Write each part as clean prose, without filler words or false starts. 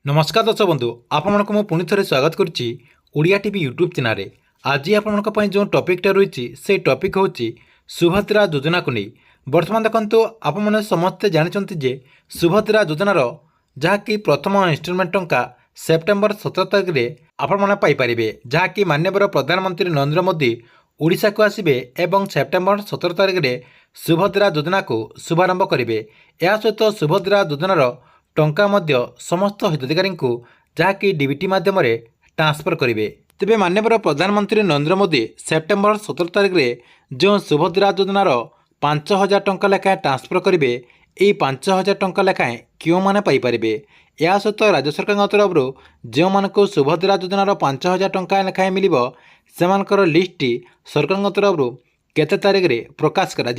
नमस्कार दर्शक बंधु आपण को पुणी थे स्वागत करुच्ची ओडिया टीवी यूट्यूब चैनल। आज आपण जो टॉपिकटा रही से टॉपिक हूँ सुभद्रा योजना को नहीं। बर्तमान देखो आपने समस्ते जानते जे सुभद्रा योजनार जहाँकि प्रथम इन्स्टलमेंट टंका सेप्टेम्बर 17 तारिख में आपरे जहाँकि माननीय प्रधानमंत्री नरेंद्र मोदी ओडिशा को आसबे एवं सेप्टेम्बर 17 तारिख में सुभद्रा योजना को शुभारंभ करेंगे। या सहित सुभद्रा योजनार टंका मध्य समस्त हिताधिकारी को जहाँकि डीबीटी माध्यम ट्रांसफर करेंगे। तेज माननीय प्रधानमंत्री नरेंद्र मोदी सेप्टेम्बर 17 तारिख में जो सुभद्रा योजनार 5,000 टंका लेखाएं ट्रांसफर करेंगे, यही 5,000 टंका लेखाएं क्यों मैंने पाइपर। या सहित राज्य सरकार तरफ जो मानक सुभद्रा योजनार 5,000 टंका लेखाएं मिल से लिस्ट सरकार तरफ केते तारिख में प्रकाश कर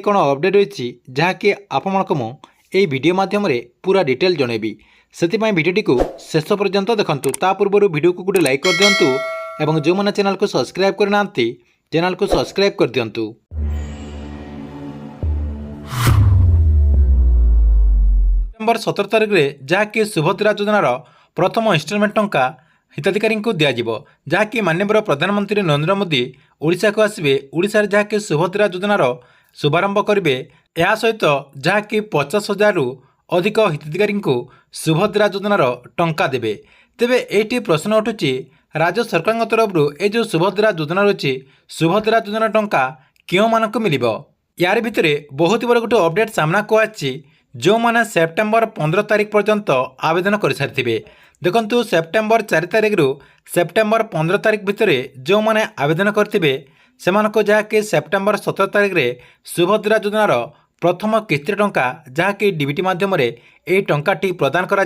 कौन अपडेट रही जहाँकि आपण यही वीडियो माध्यम पूरा डिटेल जनइबी। से भिडियोटी को शेष पर्यंत देखंतु। ता पूर्व वीडियो को गोटे लाइक कर दिंतु एवं जो मैंने चैनल को सब्सक्राइब करना चैनल को सब्सक्राइब कर दिंतु। सेप्टेम्बर 17 तारिख में जहाँकि सुभद्रा योजनार प्रथम इन्स्टलमेंट टंका हिताधिकारी को दिज्व, जहाँकि माननीय प्रधानमंत्री नरेंद्र मोदी ओडिशा को आसबे। ओडिशा जहाँकि सुभद्रा योजनार शुभारंभ करेंगे। या सहित जहाँकि 50,000 रु अधिक हिताधिकारी को सुभद्रा योजनार टंका देवे। तेबे एटी प्रश्न उठुची राज्य सरकार तरफ ये जो सुभद्रा योजना रही सुभद्रा योजना टंका क्यों मानक मिल। यार भितर बहुत बड़ गोटे अपडेट सामना को आछि जो मैंने सेप्टेम्बर 15 तारिख पर्यंत आवेदन कर सारी। देखंतु सेप्टेम्बर 4 तारिख रु सेप्टेम्बर 15 तारिख भितर जो मैंने आवेदन करथिबे सेमानको जहाँकि सेप्टेम्बर 17 तारिख में सुभद्रा योजनार प्रथम किस्ती टंका जहाँकि डीबीटी माध्यम यह टंकाटी प्रदान करा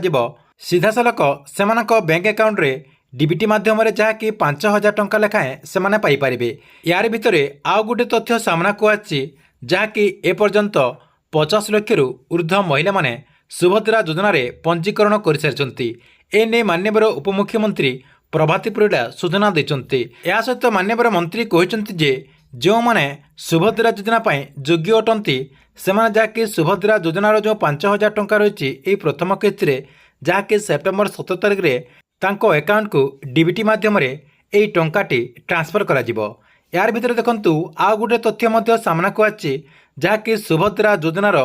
सीधा सलख सेमानक बैंक अकाउंट रे डीबीटी माध्यम जहाँकि 5,000 टंका लेखाएं से पाइपर। यार भितर आउ गोटे तथ्य सामना को आछि जहाँकि एपर्यंत 50 लाख रु ऊर्ध्व महिला माने सुभद्रा योजन पंजीकरण कर सारी। एने माननीय उपमुख्यमंत्री प्रभाती परिडा सूचना देते। या सहित माननीय मंत्री कहते जो मैंने सुभद्रा योजना योग्य अटंती से जहाँकि सुभद्रा योजनार जो 5,000 टंका रही प्रथम किस्ती जहाँकि सेप्टेम्बर 17 तारिख में तांको अकाउंट को डीबीटी माध्यम यही टंकाटी ट्रांसफर करा जिवो। यार भितर देखंतु आउ गोटे तथ्य सामना को आछि जहाँकि सुभद्रा योजनार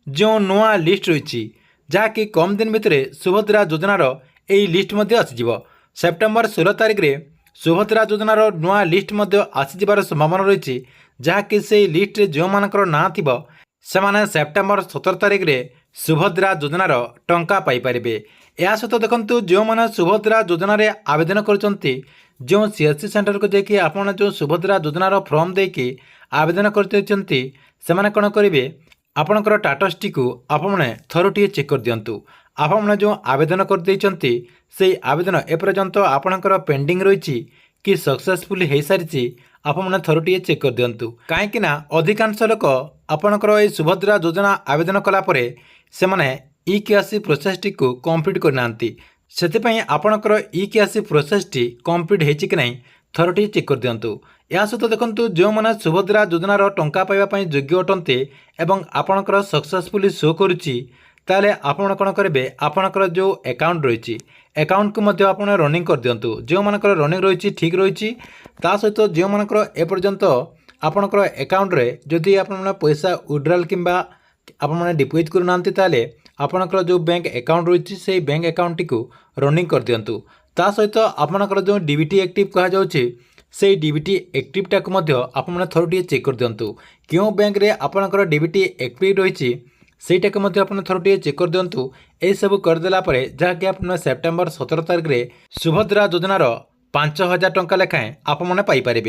जो नुआ लिस्ट रही जहाँकि कम दिन भितर सुभद्रा योजनार यही लिस्ट आसीजिवो। सेप्टेम्बर 16 तारिख में सुभद्रा योजनार नुआ लिस्ट आसीजार संभावना रही जहाँकि से लिस्ट जो मानकर ना थी से सेप्टेम्बर 17 तारिख में सुभद्रा योजनार टंका पाइपर। या सहित देखो जो मैंने सुभद्रा योजन आवेदन करते जो सीएससी सेंटर को जाकि आपड़ जो सुभद्रा योजनार फॉर्म देकी आवेदन करते से कौन करेंगे आपणकर टाटसटी को आपने थरुटे चेक कर दिंतु। आपने जो आवेदन करते से आवेदन एपर्यंत आपणकर पेंडिंग रही कि सक्सेसफुल हो सारी आपने थरुटे चेक कर दिंतु। कहीं अधिकांश लोक आपणकर ये सुभद्रा योजना आवेदन कलापर से ई केवाईसी प्रोसेसटी को कंप्लीट करना से आपणकर ई केवाईसी प्रोसेसटी कंप्लीट होती कि नहीं थरुटे चेक कर दिंतु। या सहित देखो जो मैंने सुभद्रा योजनार टंका पाइबापी योग्य अटंते एवं आपणकर सक्सेसफुली शो करुच्ची ताले आपण कौन करेंगे आपणकर जो अकाउंट रही अकाउंट को मध्य आपने रनिंग कर दिंतु। जो मानकर रनिंग रही ठीक रही सहित जो मानकर एपर्यंत आपणकर अकाउंट रे जदि आप पैसा विड्रॉल किंबा आपने डिपोजिट करूना ताले आपणकर जो बैंक अकाउंट रही से बैंक अकाउंट को रनिंग कर दिंतु। ता सहित आपणकर जो डीबीटी एक्टिव कहुच्छे से डीबीटी एक्टिवटा को आपने थरुटे चेक कर दिंतु। क्यों बैंक रे आपणकर डीबीटी एक्टिव रही सेटा को आपने थरुटे चेक कर दिंतु। यह सब करदेला जहाँकि आप सेप्टेम्बर 17 तारिख में सुभद्रा योजनार 5,000 टंका लेखाएं आपने पाइपर।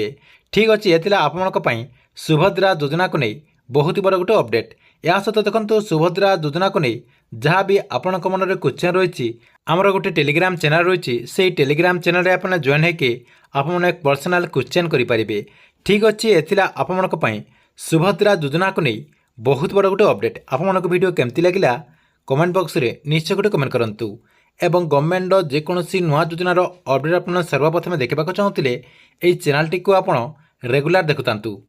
ठीक अच्छे ये आपण सुभद्रा योजना को नहीं बहुत बड़ गोटे अपडेट। या सहित देखो सुभद्रा योजना को नहीं जहाँ भी आपण मन में क्वेश्चन रही आमर गोटे टेलीग्राम चैनल रही से टेलीग्राम चैनल रे आपने जॉइन होकर आपने पर्सनाल क्वेश्चन करेंगे। ठीक अच्छे ये आपण सुभद्रा योजना को नहीं बहुत बड़ गोटे अपडेट। आपको वीडियो केमती लगिला कमेंट बॉक्स रे निश्चय गोटे कमेंट करंतु एवं गवर्नमेंट जेकोसी नुआ योजनार अपडेट आप सर्वप्रथम देखा चाहूँगे ये चैनल टी को आप रेगुलर देखुतांतु।